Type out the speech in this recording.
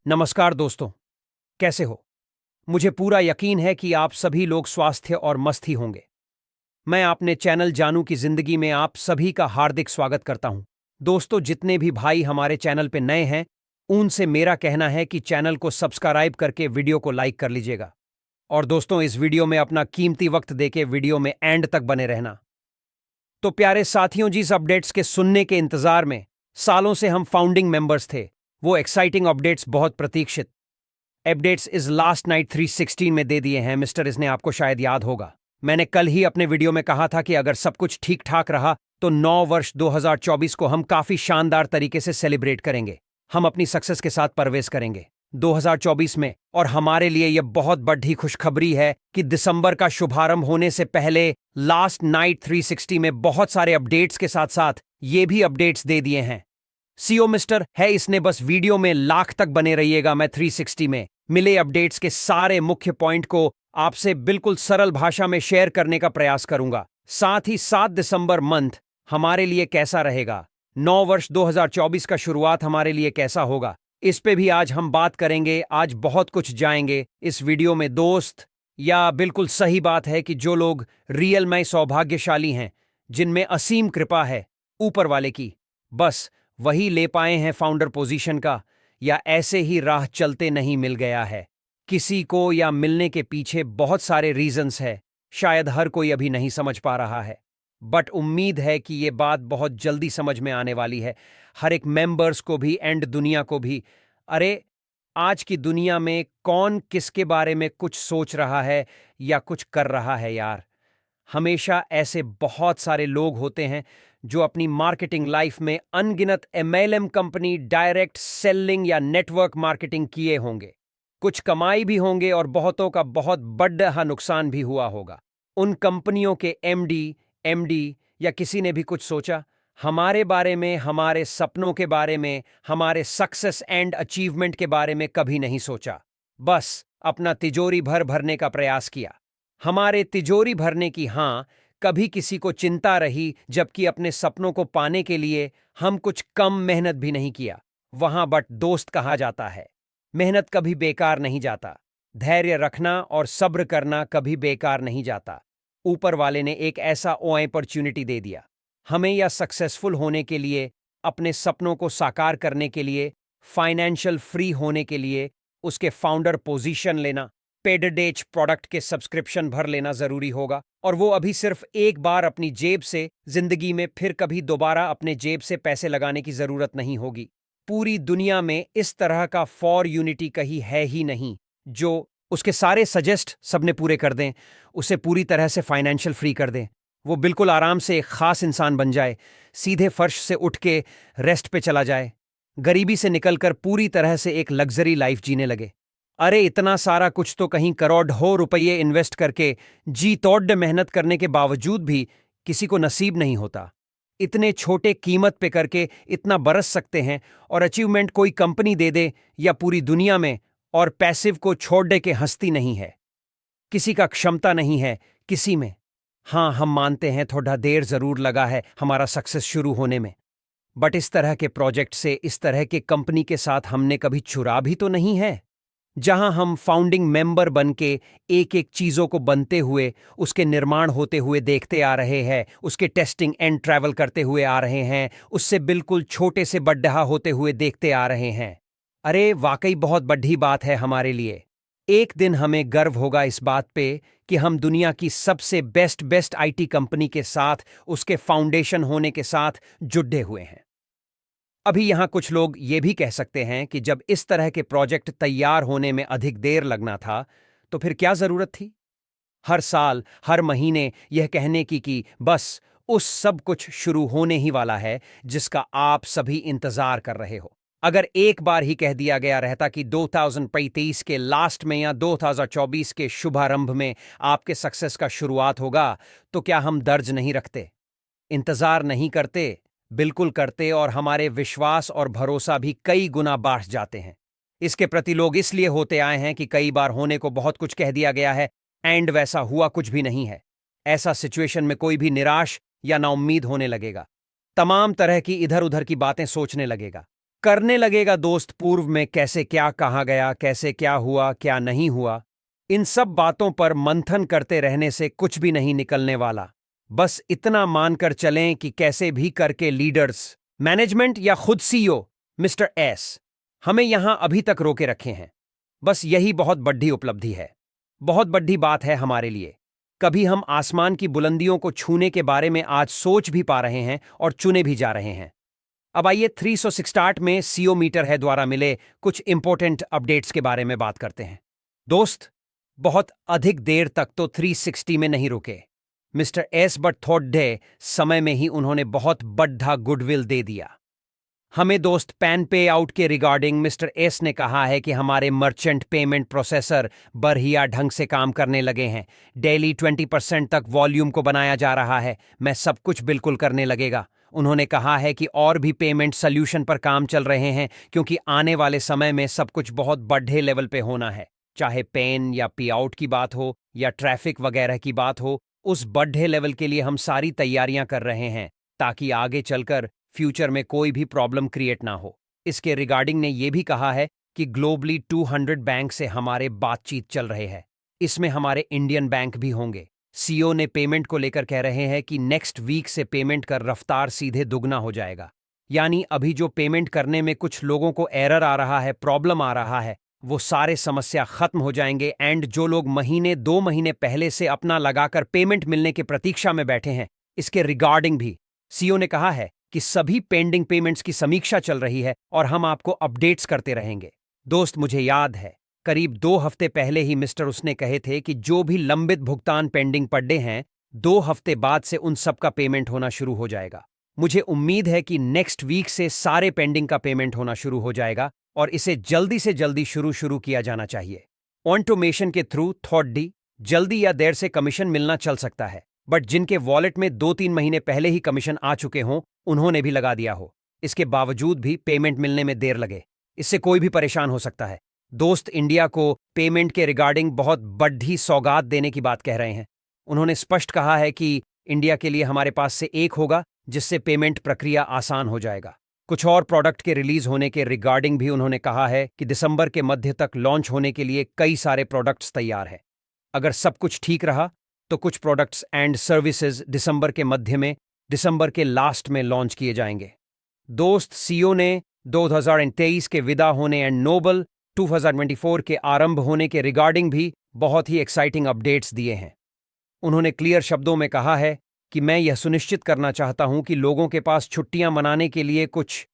नमस्कार दोस्तों, कैसे हो? मुझे पूरा यकीन है कि आप सभी लोग स्वास्थ्य और मस्त ही होंगे। मैं अपने चैनल जानू की जिंदगी में आप सभी का हार्दिक स्वागत करता हूं। दोस्तों, जितने भी भाई हमारे चैनल पे नए हैं, उनसे मेरा कहना है कि चैनल को सब्सक्राइब करके वीडियो को लाइक कर लीजिएगा। और दोस्तों, इस वीडियो में अपना कीमती वक्त देके वीडियो में एंड तक बने रहना। तो प्यारे साथियों जी, इस अपडेट्स के सुनने के इंतजार में सालों से हम फाउंडिंग मेंबर्स थे। वो एक्साइटिंग अपडेट्स, बहुत प्रतीक्षित अपडेट्स इस लास्ट नाइट 316 में दे दिए हैं मिस्टर। इसने आपको शायद याद होगा, मैंने कल ही अपने वीडियो में कहा था कि अगर सब कुछ ठीक ठाक रहा तो 9 वर्ष 2024 को हम काफी शानदार तरीके से सेलिब्रेट करेंगे। हम अपनी सक्सेस के साथ परवेज करेंगे 2024 में। और हमारे लिए यह बहुत बड़ी खुशखबरी है कि दिसंबर का शुभारंभ होने से पहले लास्ट नाइट 360 में बहुत सारे अपडेट्स के साथ साथ ये भी अपडेट्स दे दिए हैं। सीओ मिस्टर है, इसने बस वीडियो में लाख तक बने रहिएगा। मैं 360 में मिले अपडेट्स के सारे मुख्य पॉइंट को आपसे बिल्कुल सरल भाषा में शेयर करने का प्रयास करूंगा। साथ ही 7 दिसंबर मंथ हमारे लिए कैसा रहेगा, 9 वर्ष 2024 का शुरुआत हमारे लिए कैसा होगा, इस पे भी आज हम बात करेंगे। आज बहुत कुछ जाएंगे इस वीडियो में दोस्त। या बिल्कुल सही बात है कि जो लोग रियल में सौभाग्यशाली हैं, जिनमें असीम कृपा है ऊपर वाले की, बस वही ले पाए हैं फाउंडर पोजीशन का, या ऐसे ही राह चलते नहीं मिल गया है किसी को, या मिलने के पीछे बहुत सारे रीजंस है। शायद हर कोई अभी नहीं समझ पा रहा है, बट उम्मीद है कि ये बात बहुत जल्दी समझ में आने वाली है, हर एक मेंबर्स को भी एंड दुनिया को भी। अरे, आज की दुनिया में कौन किसके बारे में कुछ सोच रहा है या कुछ कर रहा है यार। हमेशा ऐसे बहुत सारे लोग होते हैं जो अपनी मार्केटिंग लाइफ में अनगिनत एमएलएम कंपनी, डायरेक्ट सेलिंग या नेटवर्क मार्केटिंग किए होंगे। कुछ कमाई भी होंगे और बहुतों का बहुत बड़ा नुकसान भी हुआ होगा। उन कंपनियों के एमडी या किसी ने भी कुछ सोचा हमारे बारे में, हमारे सपनों के बारे में, हमारे सक्सेस एंड अचीवमेंट के बारे में कभी नहीं सोचा। बस अपना तिजोरी भरने का प्रयास किया। हमारे तिजोरी भरने की, हां, कभी किसी को चिंता रही, जबकि अपने सपनों को पाने के लिए हम कुछ कम मेहनत भी नहीं किया वहां। बट दोस्त कहा जाता है, मेहनत कभी बेकार नहीं जाता, धैर्य रखना और सब्र करना कभी बेकार नहीं जाता। ऊपर वाले ने एक ऐसा अपॉर्चुनिटी दे दिया हमें, या सक्सेसफुल होने के लिए, अपने सपनों को साकार करने के लिए, फाइनेंशियल फ्री होने के लिए, उसके फाउंडर पोजीशन लेना, पेडेडेच प्रोडक्ट के सब्सक्रिप्शन भर लेना जरूरी होगा। और वो अभी सिर्फ एक बार अपनी जेब से, जिंदगी में फिर कभी दोबारा अपने जेब से पैसे लगाने की जरूरत नहीं होगी। पूरी दुनिया में इस तरह का फॉर यूनिटी कहीं है ही नहीं जो उसके सारे सजेस्ट सबने पूरे कर दें, उसे पूरी तरह से फाइनेंशियल फ्री कर दें, वो बिल्कुल आराम से एक खास इंसान बन जाए, सीधे फर्श से उठ के रेस्ट पे चला जाए, गरीबी से निकलकर पूरी तरह से एक लग्जरी लाइफ जीने लगे। अरे, इतना सारा कुछ तो कहीं करोड़ों रुपये इन्वेस्ट करके, जी तोड़ मेहनत करने के बावजूद भी किसी को नसीब नहीं होता। इतने छोटे कीमत पे करके इतना बरस सकते हैं, और अचीवमेंट कोई कंपनी दे दे या पूरी दुनिया में, और पैसिव को छोड़ दे के हंसती नहीं है। किसी का क्षमता नहीं है किसी में। हाँ, हम मानते हैं थोड़ा देर जरूर लगा है हमारा सक्सेस शुरू होने में, बट इस तरह के प्रोजेक्ट से, इस तरह के कंपनी के साथ हमने कभी चुरा भी तो नहीं है, जहां हम फाउंडिंग मेंबर बन के एक एक चीजों को बनते हुए, उसके निर्माण होते हुए देखते आ रहे हैं, उसके टेस्टिंग एंड ट्रैवल करते हुए आ रहे हैं, उससे बिल्कुल छोटे से बड्ढा होते हुए देखते आ रहे हैं। अरे, वाकई बहुत बड़ी बात है हमारे लिए। एक दिन हमें गर्व होगा इस बात पे कि हम दुनिया की सबसे बेस्ट आईटी कंपनी के साथ, उसके फाउंडेशन होने के साथ जुड़े हुए हैं। अभी यहां कुछ लोग ये भी कह सकते हैं कि जब इस तरह के प्रोजेक्ट तैयार होने में अधिक देर लगना था, तो फिर क्या जरूरत थी हर साल, हर महीने यह कहने की कि बस उस सब कुछ शुरू होने ही वाला है जिसका आप सभी इंतजार कर रहे हो। अगर एक बार ही कह दिया गया रहता कि 2023 के लास्ट में या 2024 के शुभारंभ में आपके सक्सेस का शुरुआत होगा, तो क्या हम दर्ज नहीं रखते, इंतजार नहीं करते? बिल्कुल करते, और हमारे विश्वास और भरोसा भी कई गुना बढ़ जाते हैं। इसके प्रति लोग इसलिए होते आए हैं कि कई बार होने को बहुत कुछ कह दिया गया है, एंड वैसा हुआ कुछ भी नहीं है। ऐसा सिचुएशन में कोई भी निराश या नाउम्मीद होने लगेगा, तमाम तरह की इधर उधर की बातें सोचने लगेगा, करने लगेगा दोस्त। पूर्व में कैसे क्या कहा गया, कैसे क्या हुआ, क्या नहीं हुआ, इन सब बातों पर मंथन करते रहने से कुछ भी नहीं निकलने वाला। बस इतना मानकर चलें कि कैसे भी करके लीडर्स, मैनेजमेंट या खुद सीईओ मिस्टर एस हमें यहां अभी तक रोके रखे हैं। बस यही बहुत बड़ी उपलब्धि है, बहुत बड़ी बात है हमारे लिए। कभी हम आसमान की बुलंदियों को छूने के बारे में आज सोच भी पा रहे हैं और चुने भी जा रहे हैं। अब आइए 360 में सीओ मीटर है द्वारा मिले कुछ इंपॉर्टेंट अपडेट्स के बारे में बात करते हैं। दोस्त, बहुत अधिक देर तक तो 360 में नहीं रुके मिस्टर एस, बट थोड़े समय में ही उन्होंने बहुत बड़ा गुडविल दे दिया हमें। दोस्त, पैन पे आउट के रिगार्डिंग मिस्टर एस ने कहा है कि हमारे मर्चेंट पेमेंट प्रोसेसर बढ़िया ढंग से काम करने लगे हैं। डेली 20% तक वॉल्यूम को बनाया जा रहा है। मैं सब कुछ बिल्कुल करने लगेगा। उन्होंने कहा है कि और भी पेमेंट सोल्यूशन पर काम चल रहे हैं, क्योंकि आने वाले समय में सब कुछ बहुत बड़े लेवल पे होना है। चाहे पेन या पे आउट की बात हो या ट्रैफिक वगैरह की बात हो, उस बड़े लेवल के लिए हम सारी तैयारियां कर रहे हैं ताकि आगे चलकर फ्यूचर में कोई भी प्रॉब्लम क्रिएट ना हो। इसके रिगार्डिंग ने यह भी कहा है कि ग्लोबली 200 बैंक से हमारे बातचीत चल रहे हैं। इसमें हमारे इंडियन बैंक भी होंगे। सीईओ ने पेमेंट को लेकर कह रहे हैं कि नेक्स्ट वीक से पेमेंट का रफ्तार सीधे दुगना हो जाएगा। यानी अभी जो पेमेंट करने में कुछ लोगों को एरर आ रहा है, प्रॉब्लम आ रहा है, वो सारे समस्या खत्म हो जाएंगे। एंड जो लोग महीने 2 महीने पहले से अपना लगाकर पेमेंट मिलने की प्रतीक्षा में बैठे हैं, इसके रिगार्डिंग भी सीईओ ने कहा है कि सभी पेंडिंग पेमेंट्स की समीक्षा चल रही है और हम आपको अपडेट्स करते रहेंगे। दोस्त, मुझे याद है करीब 2 हफ्ते पहले ही मिस्टर उसने कहे थे कि जो भी लंबित भुगतान पेंडिंग पड़े हैं, 2 हफ्ते बाद से उन सब का पेमेंट होना शुरू हो जाएगा। मुझे उम्मीद है कि नेक्स्ट वीक से सारे पेंडिंग का पेमेंट होना शुरू हो जाएगा और इसे जल्दी से जल्दी शुरू किया जाना चाहिए। ऑटोमेशन के थ्रू थोड़ी जल्दी या देर से कमीशन मिलना चल सकता है, बट जिनके वॉलेट में 2-3 महीने पहले ही कमीशन आ चुके हों, उन्होंने भी लगा दिया हो, इसके बावजूद भी पेमेंट मिलने में देर लगे, इससे कोई भी परेशान हो सकता है। दोस्त, इंडिया को पेमेंट के रिगार्डिंग बहुत बड़ी सौगात देने की बात कह रहे हैं। उन्होंने स्पष्ट कहा है कि इंडिया के लिए हमारे पास से एक होगा जिससे पेमेंट प्रक्रिया आसान हो जाएगा। कुछ और प्रोडक्ट के रिलीज होने के रिगार्डिंग भी उन्होंने कहा है कि दिसंबर के मध्य तक लॉन्च होने के लिए कई सारे प्रोडक्ट्स तैयार हैं। अगर सब कुछ ठीक रहा तो कुछ प्रोडक्ट्स एंड सर्विसेज दिसंबर के मध्य में, दिसंबर के लास्ट में लॉन्च किए जाएंगे। दोस्त, सीईओ ने 2023 के विदा होने एंड नोबल 2024 के आरंभ होने के रिगार्डिंग भी बहुत ही एक्साइटिंग अपडेट्स दिए हैं। उन्होंने क्लियर शब्दों में कहा है कि मैं यह सुनिश्चित करना चाहता हूं कि लोगों के पास छुट्टियां मनाने के लिए कुछ